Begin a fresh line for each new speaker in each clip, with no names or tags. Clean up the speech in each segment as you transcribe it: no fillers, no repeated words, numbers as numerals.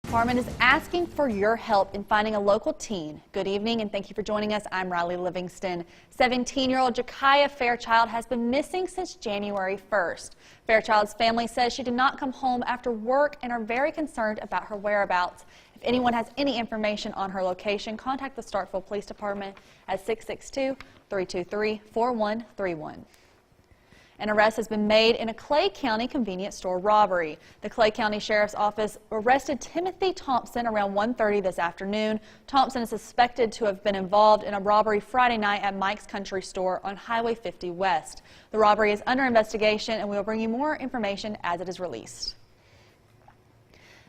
Department is asking for your help in finding a local teen. Good evening and thank you for joining us. I'm Riley Livingston. 17-year-old Jakaya Fairchild has been missing since January 1st. Fairchild's family says she did not come home after work and are very concerned about her whereabouts. If anyone has any information on her location, contact the Starkville Police Department at 662-323-4131. An arrest has been made in a Clay County convenience store robbery. The Clay County Sheriff's Office arrested Timothy Thompson around 1:30 this afternoon. Thompson is suspected to have been involved in a robbery Friday night at Mike's Country Store on Highway 50 West. The robbery is under investigation, and we will bring you more information as it is released.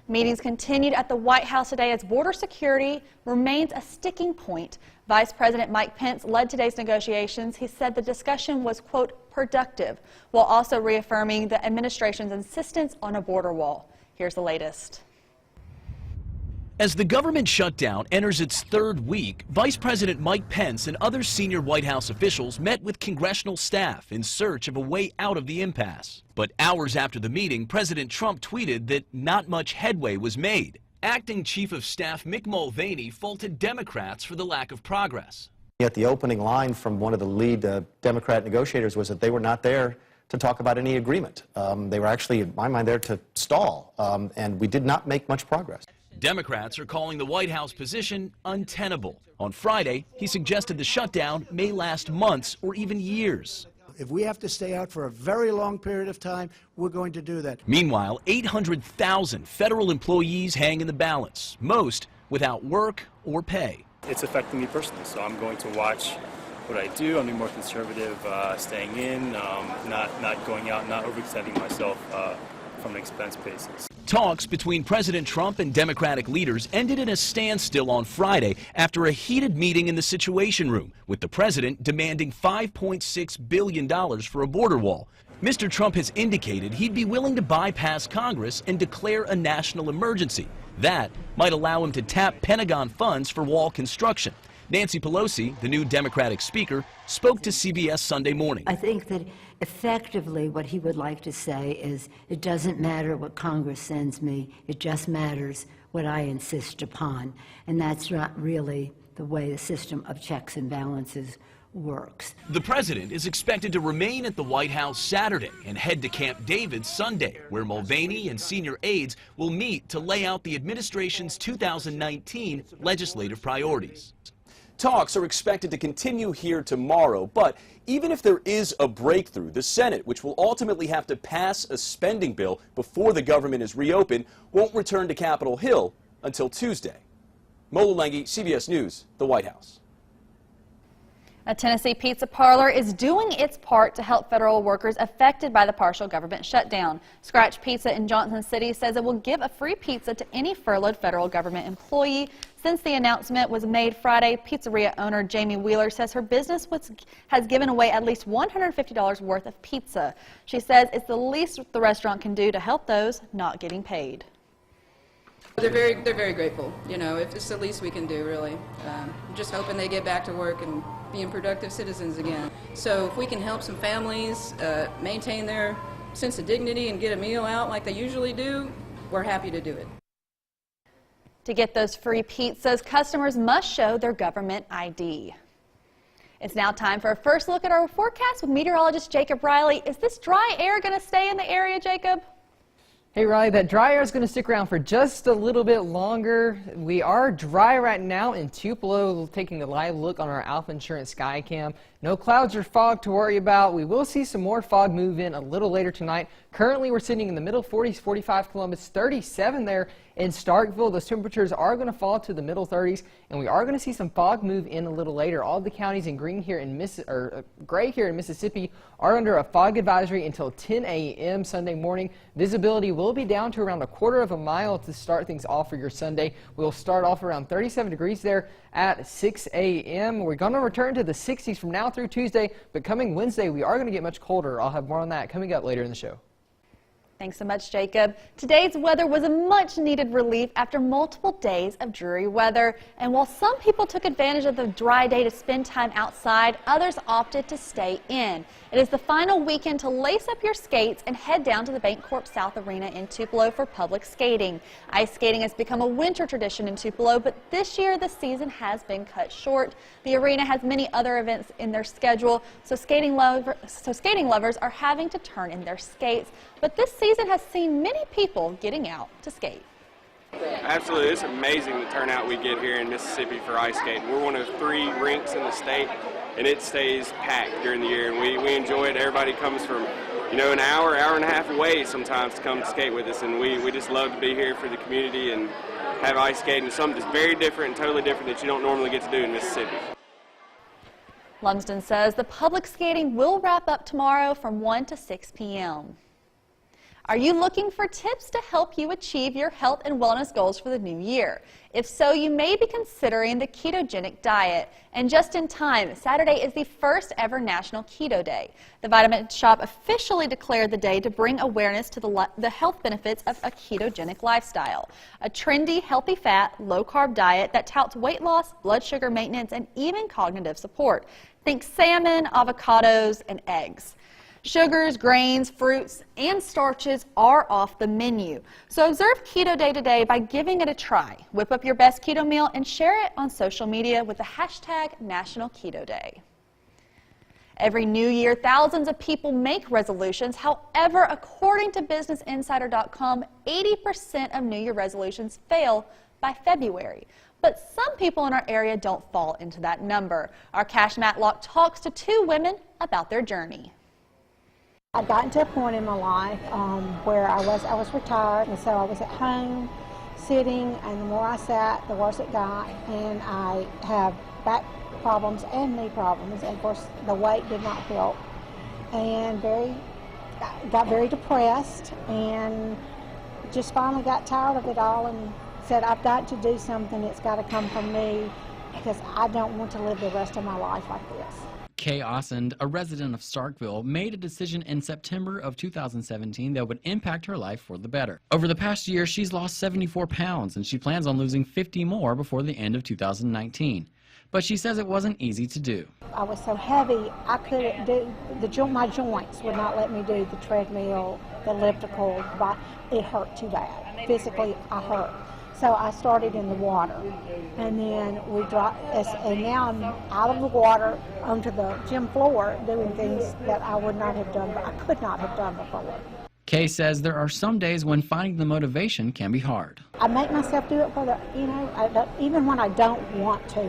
Meetings continued at the White House today as border security remains a sticking point. Vice President Mike Pence led today's negotiations. He said the discussion was, quote, productive, while also reaffirming the administration's insistence on a border wall. Here's the latest.
As the government shutdown enters its third week, Vice President Mike Pence and other senior White House officials met with congressional staff in search of a way out of the impasse. But hours after the meeting, President Trump tweeted that not much headway was made. Acting Chief of Staff Mick Mulvaney faulted Democrats for the lack of progress.
Yet the opening line from one of the lead Democrat negotiators was that they were not there to talk about any agreement. They were actually, in my mind, there to stall, and we did not make much progress.
Democrats are calling the White House position untenable. On Friday, he suggested the shutdown may last months or even years.
If we have to stay out for a very long period of time, we're going to do that.
Meanwhile, 800,000 federal employees hang in the balance, most without work or pay.
It's affecting me personally, so I'm going to watch what I do. I'm being more conservative, staying in, not going out, not overextending myself from an expense basis.
Talks between President Trump and Democratic leaders ended in a standstill on Friday after a heated meeting in the Situation Room, with the president demanding $5.6 billion for a border wall. Mr. Trump has indicated he'd be willing to bypass Congress and declare a national emergency. That might allow him to tap Pentagon funds for wall construction. Nancy Pelosi, the new Democratic speaker, spoke to CBS Sunday morning.
I think that effectively what he would like to say is, it doesn't matter what Congress sends me, it just matters what I insist upon. And that's not really the way the system of checks and balances works.
The president is expected to remain at the White House Saturday and head to Camp David Sunday, where Mulvaney and senior aides will meet to lay out the administration's 2019 legislative priorities. Talks are expected to continue here tomorrow, but even if there is a breakthrough, the Senate, which will ultimately have to pass a spending bill before the government is reopened, won't return to Capitol Hill until Tuesday. Mo Lulengi, CBS News, the White House.
A Tennessee pizza parlor is doing its part to help federal workers affected by the partial government shutdown. Scratch Pizza in Johnson City says it will give a free pizza to any furloughed federal government employee. Since the announcement was made Friday, pizzeria owner Jamie Wheeler says her business has given away at least $150 worth of pizza. She says it's the least the restaurant can do to help those not getting paid.
They're very grateful. You know, if it's the least we can do, really. Just hoping they get back to work and being productive citizens again. So if we can help some families maintain their sense of dignity and get a meal out like they usually do, we're happy to do it.
To get those free pizzas, customers must show their government ID. It's now time for a first look at our forecast with meteorologist Jacob Riley. Is this dry air going to stay in the area, Jacob?
Hey Riley, that dry air is going to stick around for just a little bit longer. We are dry right now in Tupelo, taking a live look on our Alpha Insurance Sky Cam. No clouds or fog to worry about. We will see some more fog move in a little later tonight. Currently we're sitting in the middle 40s, 45 Columbus, 37 there in Starkville. Those temperatures are going to fall to the middle 30s, and we are going to see some fog move in a little later. All the counties in green here in gray here in Mississippi are under a fog advisory until 10 a.m. Sunday morning. Visibility will be down to around 1/4 mile to start things off for your Sunday. We'll start off around 37 degrees there at 6 a.m. We're going to return to the 60s from now through Tuesday, but coming Wednesday we are going to get much colder. I'll have more on that coming up later in the show.
Thanks so much, Jacob. Today's weather was a much-needed relief after multiple days of dreary weather. And while some people took advantage of the dry day to spend time outside, others opted to stay in. It is the final weekend to lace up your skates and head down to the Bancorp South Arena in Tupelo for public skating. Ice skating has become a winter tradition in Tupelo, but this year the season has been cut short. The arena has many other events in their schedule, so skating lovers are having to turn in their skates. But this season has seen many people getting out to skate.
Absolutely, it's amazing the turnout we get here in Mississippi for ice skating. We're one of 3 rinks in the state, and it stays packed during the year, and we enjoy it. Everybody comes from, an hour and a half away sometimes to come skate with us, and we just love to be here for the community and have ice skating. It's something that's very different and totally different that you don't normally get to do in Mississippi.
Lumsden says the public skating will wrap up tomorrow from 1 to 6 p.m. Are you looking for tips to help you achieve your health and wellness goals for the new year? If so, you may be considering the ketogenic diet. And just in time, Saturday is the first ever National Keto Day. The Vitamin Shop officially declared the day to bring awareness to the health benefits of a ketogenic lifestyle. A trendy, healthy fat, low-carb diet that touts weight loss, blood sugar maintenance, and even cognitive support. Think salmon, avocados, and eggs. Sugars, grains, fruits, and starches are off the menu. So observe Keto Day today by giving it a try. Whip up your best keto meal and share it on social media with the hashtag National Keto Day. Every new year, thousands of people make resolutions. However, according to BusinessInsider.com, 80% of New Year resolutions fail by February. But some people in our area don't fall into that number. Our Cash Matlock talks to 2 women about their journey.
I'd gotten to a point in my life where I was retired, and so I was at home sitting, and the more I sat, the worse it got, and I have back problems and knee problems, and of course the weight did not help, and got very depressed, and just finally got tired of it all and said, I've got to do something. It's got to come from me, because I don't want to live the rest of my life like this.
Kay Osand, a resident of Starkville, made a decision in September of 2017 that would impact her life for the better. Over the past year, she's lost 74 pounds, and she plans on losing 50 more before the end of 2019. But she says it wasn't easy to do.
I was so heavy, I couldn't do, my joints would not let me do the treadmill, the elliptical, it hurt too bad. Physically, I hurt. So I started in the water, and then we dropped, and now I'm out of the water onto the gym floor doing things that I would not have done, I could not have done before.
Kay says there are some days when finding the motivation can be hard.
I make myself do it for the, even when I don't want to.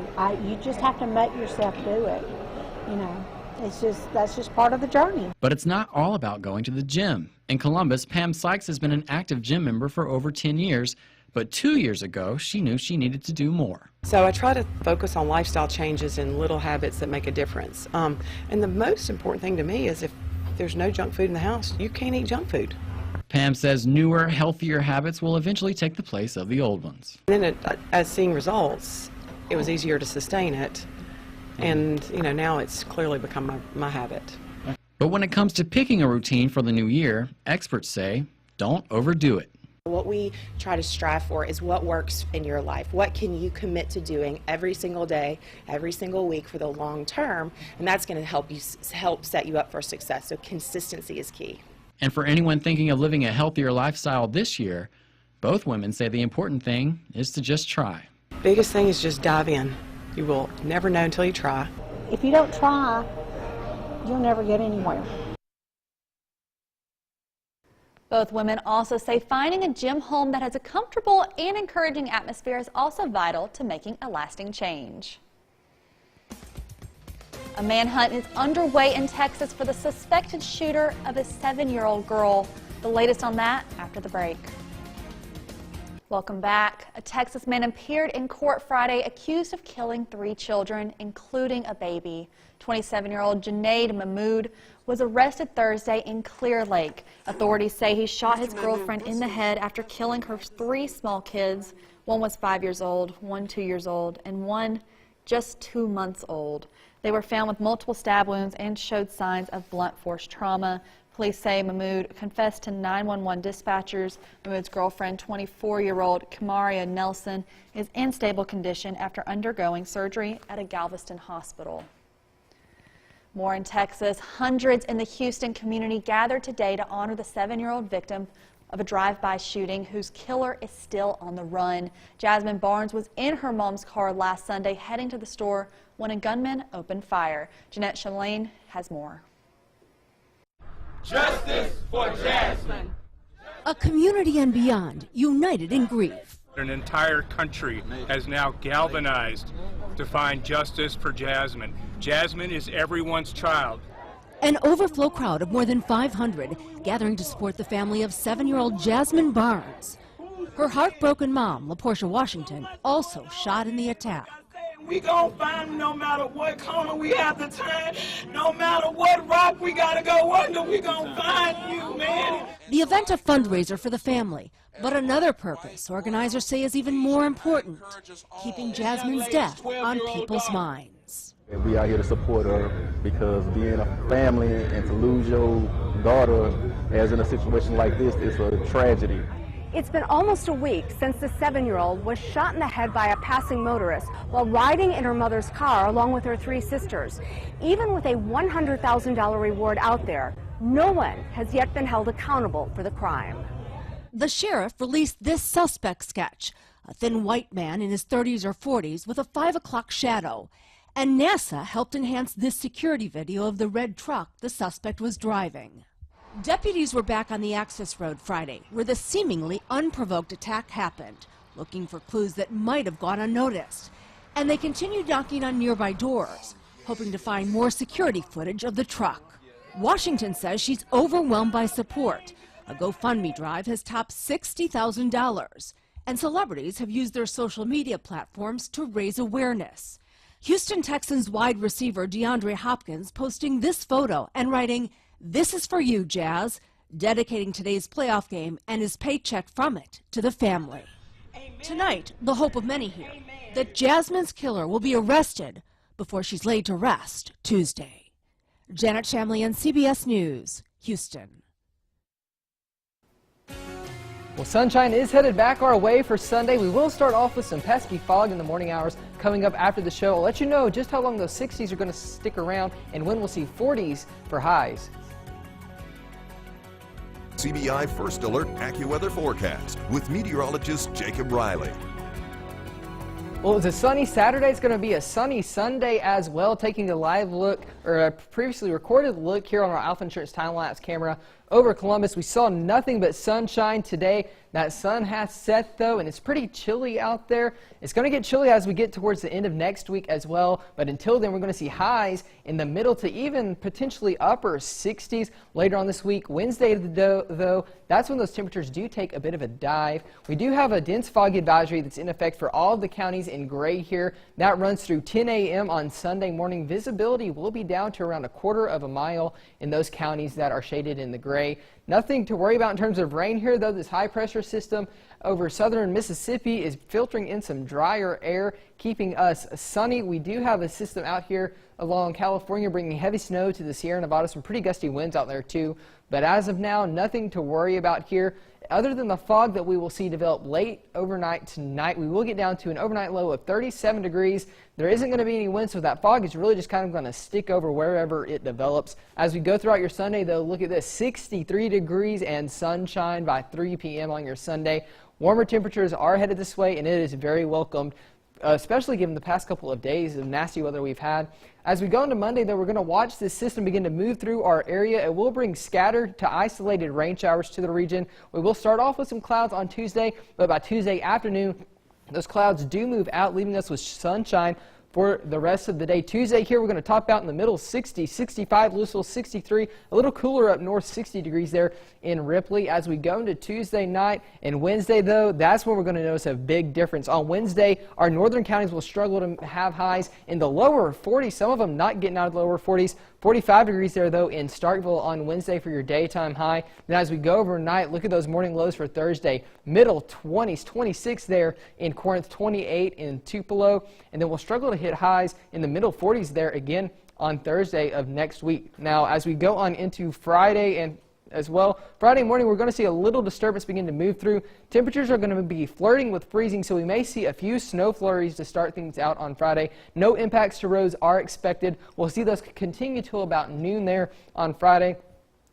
You just have to make yourself do it, that's just part of the journey.
But it's not all about going to the gym. In Columbus, Pam Sykes has been an active gym member for over 10 years. But 2 years ago, she knew she needed to do more.
So I try to focus on lifestyle changes and little habits that make a difference. And the most important thing to me is if there's no junk food in the house, you can't eat junk food.
Pam says newer, healthier habits will eventually take the place of the old ones.
And then as seeing results, it was easier to sustain it. And, now it's clearly become my habit.
But when it comes to picking a routine for the new year, experts say don't overdo it.
What we try to strive for is what works in your life. What can you commit to doing every single day, every single week for the long term, and that's going to help set you up for success. So consistency is key.
And for anyone thinking of living a healthier lifestyle this year, both women say the important thing is to just try.
Biggest thing is just dive in. You will never know until you try.
If you don't try, you'll never get anywhere.
Both women also say finding a gym home that has a comfortable and encouraging atmosphere is also vital to making a lasting change. A manhunt is underway in Texas for the suspected shooter of a 7-year-old girl. The latest on that after the break. Welcome back. A Texas man appeared in court Friday accused of killing 3 children, including a baby. 27-year-old Junaid Mahmoud was arrested Thursday in Clear Lake. Authorities say he shot his girlfriend in the head after killing her 3 small kids. One was 5 years old, one 2 years old, and one just 2 months old. They were found with multiple stab wounds and showed signs of blunt force trauma. Police say Mahmoud confessed to 911 dispatchers. Mahmoud's girlfriend, 24-year-old Kamaria Nelson, is in stable condition after undergoing surgery at a Galveston hospital. More in Texas, hundreds in the Houston community gathered today to honor the 7-year-old victim of a drive-by shooting whose killer is still on the run. Jasmine Barnes was in her mom's car last Sunday heading to the store when a gunman opened fire. Jeanette Shalane has more.
Justice for Jasmine.
A community and beyond, united in grief.
An entire country has now galvanized to find justice for Jasmine. Jasmine is everyone's child.
An overflow crowd of more than 500 gathering to support the family of 7-year-old Jasmine Barnes. Her heartbroken mom, LaPortia Washington, also shot in the attack.
We gon' find him no matter what corner we have to turn, no matter what rock we gotta go under, we gon' find you, man.
The event a fundraiser for the family, but another purpose organizers say is even more important, keeping Jasmine's death on people's minds.
We are here to support her because being a family and to lose your daughter as in a situation like this is a tragedy.
It's been almost a week since the 7-year-old was shot in the head by a passing motorist while riding in her mother's car along with her 3 sisters. Even with a $100,000 reward out there, no one has yet been held accountable for the crime.
The sheriff released this suspect sketch, a thin white man in his 30s or 40s with a 5 o'clock shadow. And NASA helped enhance this security video of the red truck the suspect was driving. Deputies were back on the access road Friday, where the seemingly unprovoked attack happened, looking for clues that might have gone unnoticed. And they continued knocking on nearby doors, hoping to find more security footage of the truck. Washington says she's overwhelmed by support. A GoFundMe drive has topped $60,000, and celebrities have used their social media platforms to raise awareness. Houston Texans wide receiver DeAndre Hopkins posting this photo and writing, "This is for you, Jazz," dedicating today's playoff game and his paycheck from it to the family. Amen. Tonight, the hope of many here, that Jasmine's killer will be arrested before she's laid to rest Tuesday. Janet Shamlian, CBS News, Houston.
Well, sunshine is headed back our way for Sunday. We will start off with some pesky fog in the morning hours coming up after the show. I'll let you know just how long those 60s are going to stick around and when we'll see 40s for highs.
CBI First Alert AccuWeather forecast with meteorologist Jacob Riley.
Well, it's a sunny Saturday. It's going to be a sunny Sunday as well. Taking a live look, or a previously recorded look here on our Alpha Insurance time-lapse camera over Columbus. We saw nothing but sunshine today. That sun has set though, and it's pretty chilly out there. It's going to get chilly as we get towards the end of next week as well. But until then, we're going to see highs in the middle to even potentially upper 60s later on this week. Wednesday, though, that's when those temperatures do take a bit of a dive. We do have a dense fog advisory that's in effect for all of the counties in gray here. That runs through 10 a.m. on Sunday morning. Visibility will be down to around a quarter of a mile in those counties that are shaded in the gray. Nothing to worry about in terms of rain here, though. This high pressure system over southern Mississippi is filtering in some drier air, keeping us sunny. We do have a system out here along California bringing heavy snow to the Sierra Nevada, some pretty gusty winds out there too. But as of now, nothing to worry about here. Other than the fog that we will see develop late overnight tonight, we will get down to an overnight low of 37 degrees. There isn't going to be any wind, so that fog is really just kind of going to stick over wherever it develops. As we go throughout your Sunday, though, look at this, 63 degrees and sunshine by 3 p.m. on your Sunday. Warmer temperatures are headed this way, and it is very welcomed, especially given the past couple of days of nasty weather we've had. As we go into Monday, though, we're going to watch this system begin to move through our area. It will bring scattered to isolated rain showers to the region. We will start off with some clouds on Tuesday, but by Tuesday afternoon, those clouds do move out, leaving us with sunshine for the rest of the day. Tuesday here, we're going to top out in the middle, 60, 65, Louisville 63, a little cooler up north, 60 degrees there in Ripley. As we go into Tuesday night and Wednesday, though, that's when we're going to notice a big difference. On Wednesday, our northern counties will struggle to have highs in the lower 40s, some of them not getting out of the lower 40s. 45 degrees there, though, in Starkville on Wednesday for your daytime high. And as we go overnight, look at those morning lows for Thursday. Middle 20s, 26 there in Corinth, 28 in Tupelo. And then we'll struggle to hit highs in the middle 40s there again on Thursday of next week. Now, as we go on into Friday and as well, Friday morning we're going to see a little disturbance begin to move through. Temperatures are going to be flirting with freezing, so we may see a few snow flurries to start things out on Friday. No impacts to roads are expected. We'll see those continue till about noon there on Friday.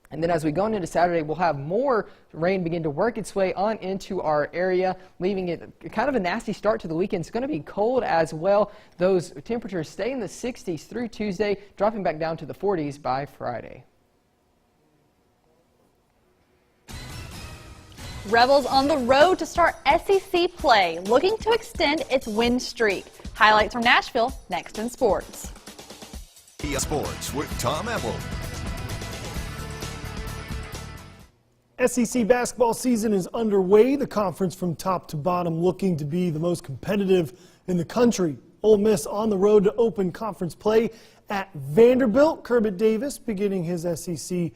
And then as we go into Saturday, we'll have more rain begin to work its way on into our area, leaving it kind of a nasty start to the weekend. It's going to be cold as well. Those temperatures stay in the 60s through Tuesday, dropping back down to the 40s by Friday.
Rebels on the road to start SEC play, looking to extend its win streak. Highlights from Nashville, next in sports.
Sports with Tom Ebel.
SEC basketball season is underway. The conference from top to bottom looking to be the most competitive in the country. Ole Miss on the road to open conference play at Vanderbilt. Kermit Davis beginning his SEC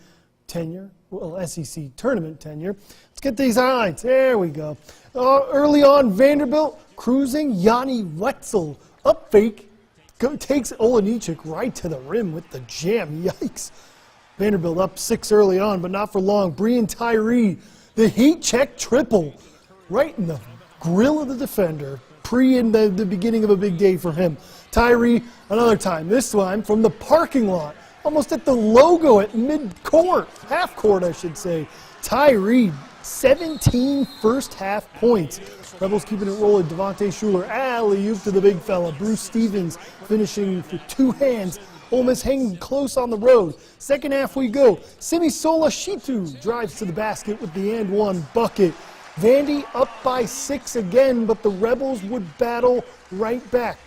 tenure, well, SEC tournament tenure. Let's get these highlights. There we go. Early on, Vanderbilt cruising. Yanni Wetzel up fake. Takes Olenichik right to the rim with the jam. Yikes. Vanderbilt up 6 early on, but not for long. Breon Tyree, the heat check triple, right in the grill of the defender. In the beginning of a big day for him. Tyree, another time, this time from the parking lot, almost at the logo at mid-court, half court I should say. Tyree, 17 first half points. Rebels keeping it rolling. Devontae Schuler, alley-oop to the big fella. Bruce Stevens finishing for 2 hands. Ole Miss hanging close on the road. Second half we go. Simisola Shitu drives to the basket with the and one bucket. Vandy up by 6 again, but the Rebels would battle right back.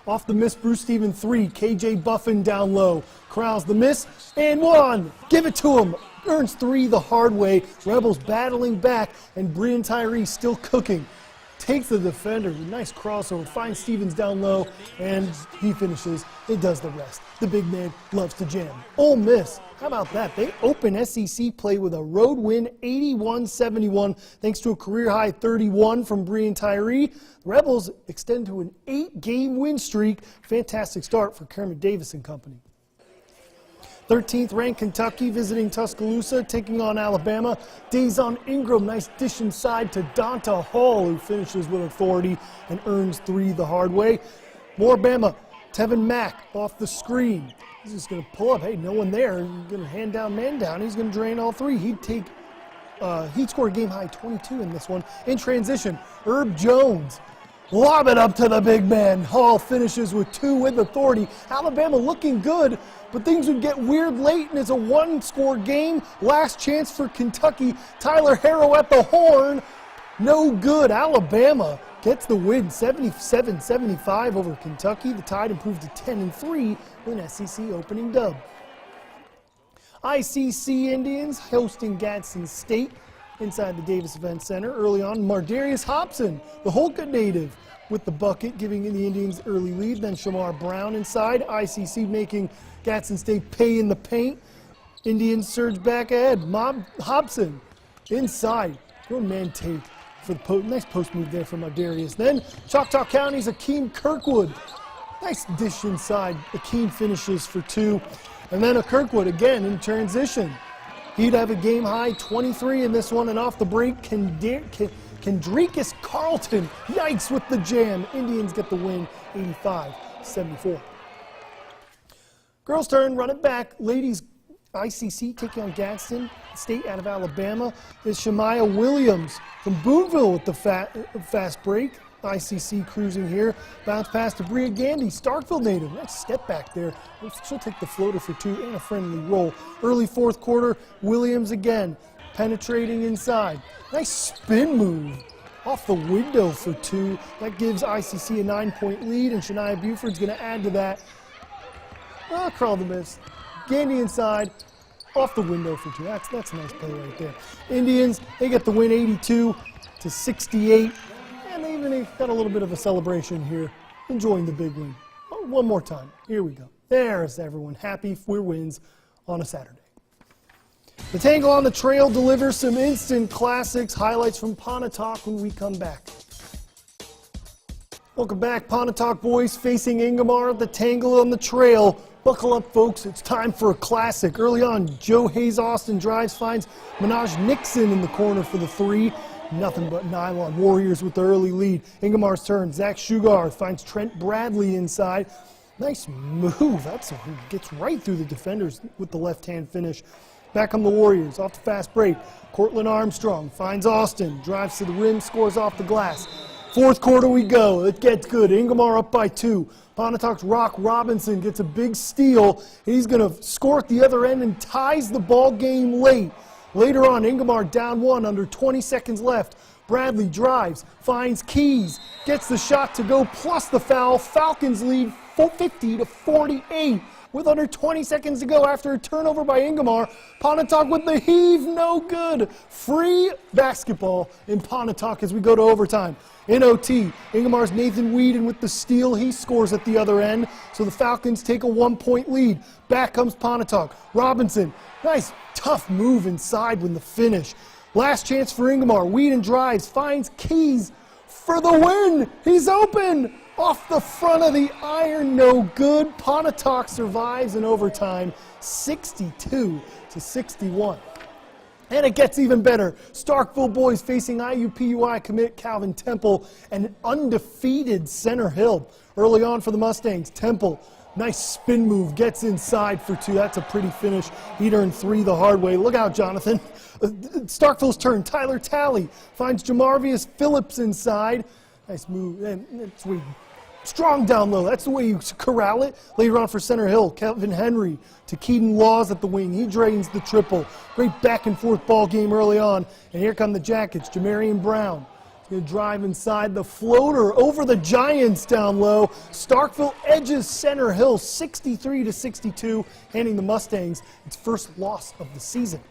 Off the miss, Bruce Stevens 3. KJ Buffin down low. Corrals the miss and one. Give it to him. Earns 3 the hard way. Rebels battling back, and Breon Tyree still cooking. Takes the defender, nice crossover, finds Stevens down low, and he finishes. It does the rest. The big man loves to jam. Ole Miss, how about that? They open SEC play with a road win, 81-71, thanks to a career-high 31 from Breon Tyree. The Rebels extend to an 8-game win streak. Fantastic start for Kermit Davis and company. 13th ranked Kentucky visiting Tuscaloosa, taking on Alabama. Dazon Ingram, nice dish inside to Donta Hall, who finishes with authority and earns 3 the hard way. More Bama, Tevin Mack off the screen. He's just going to pull up. Hey, no one there. He's going to hand down, man down. He's going to drain all 3. He'd score a game high 22 in this one. In transition, Herb Jones. Lob it up to the big man. Hall finishes with 2 with authority. Alabama looking good, but things would get weird late, and it's a 1-score game. Last chance for Kentucky. Tyler Harrow at the horn. No good. Alabama gets the win, 77-75 over Kentucky. The Tide improved to 10-3 with an SEC opening dub. ICC Indians hosting Gadsden State inside the Davis Event Center. Early on, Mardarius Hobson, the Holka native, with the bucket, giving the Indians early lead. Then Shamar Brown inside. ICC making Gadsden State pay in the paint. Indians surge back ahead. Hobson inside. Good man take for the post. Nice post move there from Mardarius. Then Choctaw County's Akeem Kirkwood. Nice dish inside. Akeem finishes for 2. And then a Kirkwood again in transition. He'd have a game-high 23 in this one, and off the break, Kendrickus Carlton, yikes with the jam. Indians get the win, 85-74. Girls' turn, run it back. Ladies, ICC taking on Gadsden State out of Alabama. Is Shemaya Williams from Boonville with the fast break. ICC cruising here. Bounce pass to Bria Gandy, Starkville native. Nice step back there. She'll take the floater for 2 and a friendly roll. Early 4th quarter, Williams again penetrating inside. Nice spin move off the window for 2. That gives ICC a 9-point lead, and Shania Buford's going to add to that. Crawl the miss. Gandy inside, off the window for 2. That's a nice play right there. Indians, they get the win 82-68. And they even got a little bit of a celebration here, enjoying the big win. Oh, one more time. Here we go. There's everyone happy for wins on a Saturday. The Tangle on the Trail delivers some instant classics. Highlights from Pontotoc when we come back. Welcome back. Pontotoc boys facing Ingomar at the Tangle on the Trail. Buckle up, folks. It's time for a classic. Early on, Joe Hayes Austin drives, finds Minaj Nixon in the corner for the 3. Nothing but nylon. Warriors with the early lead. Ingomar's turn. Zach Sugar finds Trent Bradley inside. Nice move. That's a, gets right through the defenders with the left-hand finish. Back come the Warriors. Off the fast break. Cortland Armstrong finds Austin. Drives to the rim, scores off the glass. Fourth quarter we go. It gets good. Ingomar up by 2. Ponotoc's Rock Robinson gets a big steal. He's going to score at the other end and ties the ball game late. Later on, Ingomar down 1 under 20 seconds left. Bradley drives, finds Keys, gets the shot to go plus the foul. Falcons lead 50-48 with under 20 seconds to go after a turnover by Ingomar. Pontotoc with the heave, no good. Free basketball in Pontotoc as we go to overtime. In OT, Ingomar's Nathan Whedon with the steal. He scores at the other end, so the Falcons take a 1-point lead. Back comes Pontotoc. Robinson, nice tough move inside when the finish. Last chance for Ingomar. Whedon drives, finds Keys for the win. He's open. Off the front of the iron, no good. Pontotoc survives in overtime, 62-61. And it gets even better. Starkville boys facing IUPUI commit Calvin Temple and undefeated Center Hill. Early on for the Mustangs, Temple, nice spin move, gets inside for 2. That's a pretty finish. He'd earned 3 the hard way. Look out, Jonathan. Starkville's turn. Tyler Talley finds Jamarvius Phillips inside. Nice move. And it's strong down low. That's the way you corral it. Later on for Center Hill, Kevin Henry to Keaton Laws at the wing. He drains the triple. Great back and forth ball game early on. And here come the Jackets. Jamarian Brown going to drive inside the floater over the Giants down low. Starkville edges Center Hill 63-62, handing the Mustangs its first loss of the season.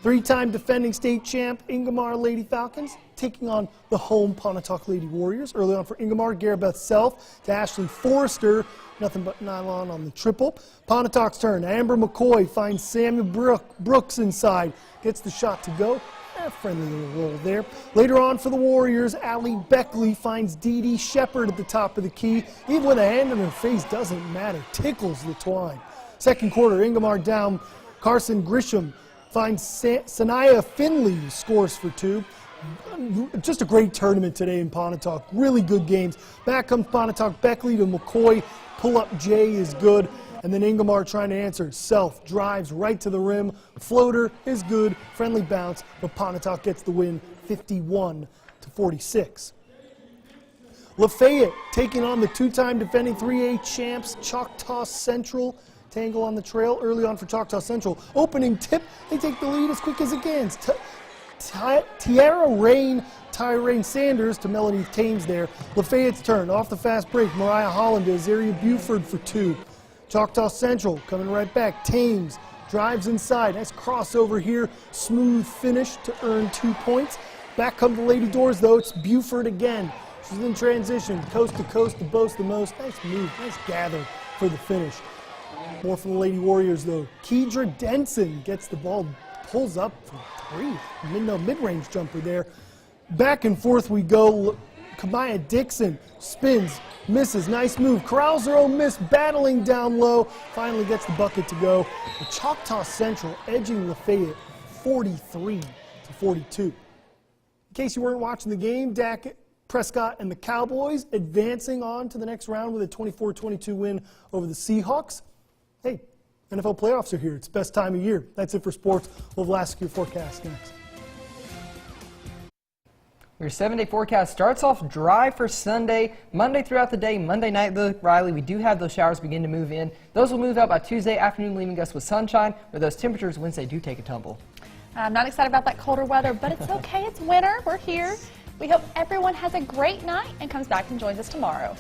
3-time defending state champ Ingomar Lady Falcons taking on the home Pontotoc Lady Warriors. Early on for Ingomar, Garabeth Self to Ashley Forrester. Nothing but nylon on the triple. Pontotoc's turn. Amber McCoy finds Samuel Brooks inside. Gets the shot to go. Friendly little roll there. Later on for the Warriors, Allie Beckley finds Dee Dee Shepard at the top of the key. Even with a hand in her face, doesn't matter. Tickles the twine. Second quarter, Ingomar down. Carson Grisham finds Sanaya Finley, scores for 2. Just a great tournament today in Pontotoc. Really good games. Back comes Pontotoc. Beckley to McCoy. Pull-up J is good. And then Ingomar trying to answer. Self drives right to the rim. Floater is good. Friendly bounce. But Pontotoc gets the win 51-46. Lafayette taking on the 2-time defending 3A champs Choctaw Central. Tangle on the Trail early on for Choctaw Central. Opening tip. They take the lead as quick as it can. Tiara Rain Sanders to Melanie Thames there. Lafayette's turn. Off the fast break. Mariah Holland to Azaria Buford for 2. Choctaw Central coming right back. Thames drives inside. Nice crossover here. Smooth finish to earn 2 points. Back come the Lady Doors though. It's Buford again. She's in transition. Coast to coast to boast the most. Nice move. Nice gather for the finish. More from the Lady Warriors though. Kedra Denson gets the ball. Pulls up for 3. Mid-range jumper there. Back and forth we go. Kamaya Dixon spins, misses, nice move. Corrals her own miss, battling down low. Finally gets the bucket to go. The Choctaw Central edging Lafayette 43-42. In case you weren't watching the game, Dak Prescott and the Cowboys advancing on to the next round with a 24-22 win over the Seahawks. Hey, NFL playoffs are here. It's the best time of year. That's it for sports. We'll have last your forecast next.
Your 7-day forecast starts off dry for Sunday. Monday throughout the day, Monday night, though, Riley, we do have those showers begin to move in. Those will move out by Tuesday afternoon, leaving us with sunshine, where those temperatures Wednesday do take a tumble.
I'm not excited about that colder weather, but it's okay. It's winter. We're here. We hope everyone has a great night and comes back and joins us tomorrow.